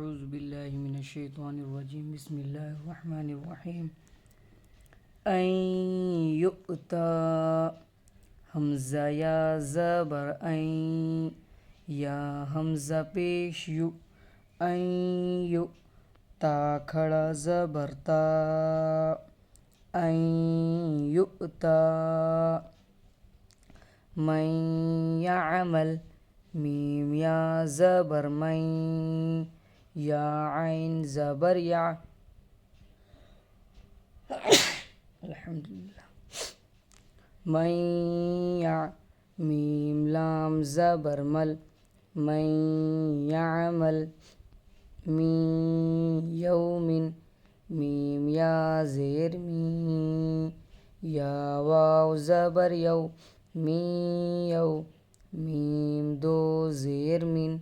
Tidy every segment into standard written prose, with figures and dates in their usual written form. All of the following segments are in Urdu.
اعوذ باللہ من الشیطان الرجیم بسم اللہ الرحمن الرحیم این یؤتا حمزہ یا زبر این یا حمزہ پیش یو این یو تا کھڑا زبر تا این یؤتا من یعمل میم یا زبر من یا عین زبر یا الحمدللہ من یا میم لام زبر مل من یعمل می یومن میم یا زیر می یا واو زبر یو می یو میم دو زیر من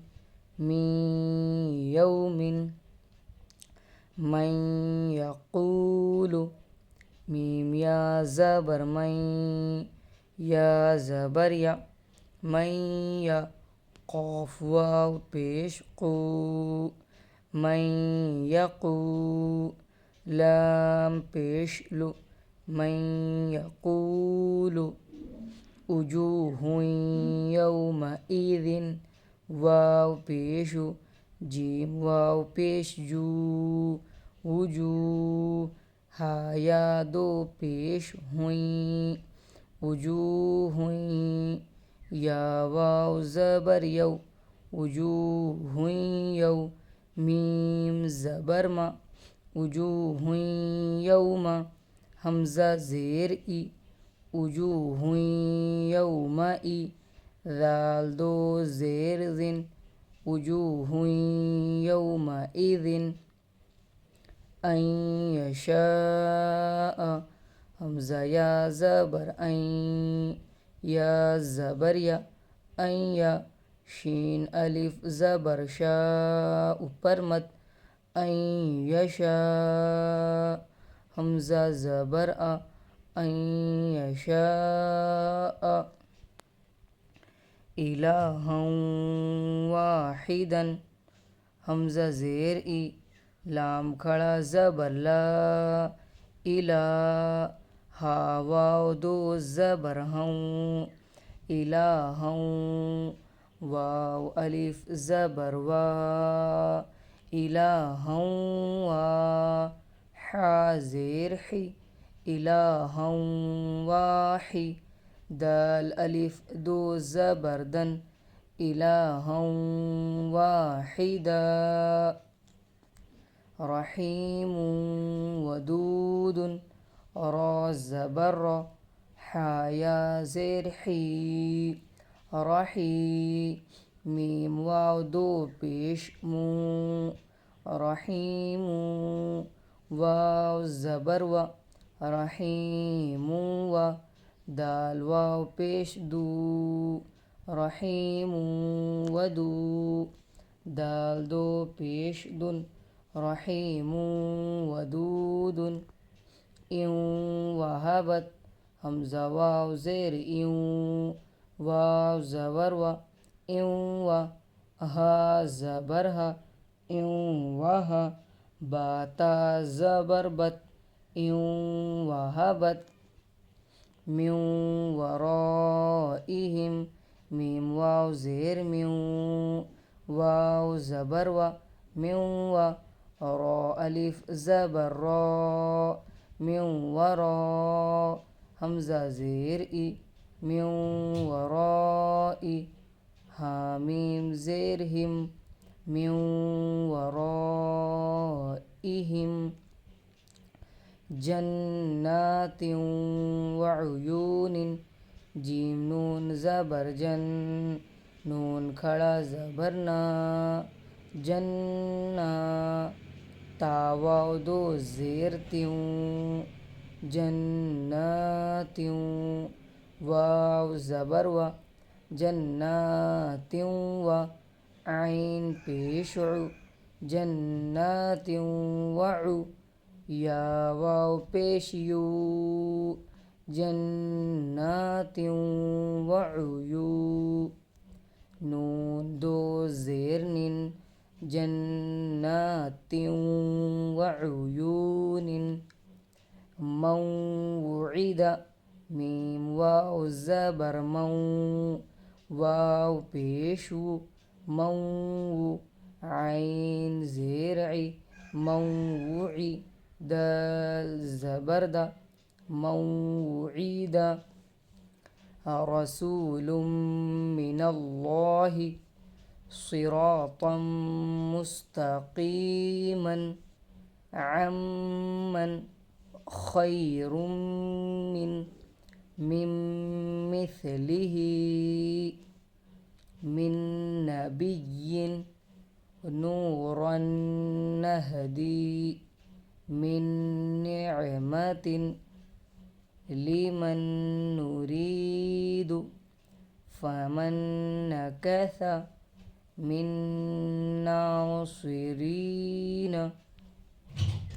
می یومن من یقول میم یا زبر من یا زبر یا من یا قاف واو پیش قو من یقو لام پیش لو من یقول وجوہ یومئذ واو پیش جیم واو پیش جو وجوہ ہا یا دو پیش ہوئیں وجوہ یا واو زبر یو وجوہ یو میم زبر ما وجوہ یوم حمزہ زیر ای وجوہ یومئی ذال دو زیر ذن وجوہ یومئذ ان یشاء حمزہ یا زبر این یا زبر یا ان یا شین الف زبر شا اوپر مد ان یشاء حمزہ زبر ان یشاء الہا واحدا حمزہ زیر ای لام کھڑا زبر لا الہ ہا واو دو زبر ہوں الہا واو الف زبر وا الہا وا حا زیر حی الہا واحی دال الف دو زبر دن الہا واحدا رحیم ودود را زبر را حا یا زیر حی رحی میم واو دو پیش مو رحیم واو زبر و رحیم و دال واو پیش دو رحیم ودو دال دو پیش دن رحیم ودود ان وہبت حمزہ واو زیر ان واو زبر و ان و ہا زبر ہا ان وہا باتا زبر بت ان وہبت من ورائہم میم واو زیر من واو زبر و من و را الف زبر را من ورا حمزہ زیر ای من ورائی حامیم زیر ہم من ورائہم جنات وعیون جیم نون زبر جن نون کھڑا زبر نا جنہ تا واو دو زیر تیوں جناتیوں واو زبر و جناتیوں و عین پیش عو جناتیوں وعو یا واو پیش یو جناتیوں وعیو نون دو زیر نن جنات وعيون موعد میم واو زبر واو پیشو عین زیرعی موعی دال زبرد موعید رسول من اللہ صراطا مستقیما عمن خیر من مثله من نبی نورا نہدی من نعمت لمن نرید فمن نکث من ناصرین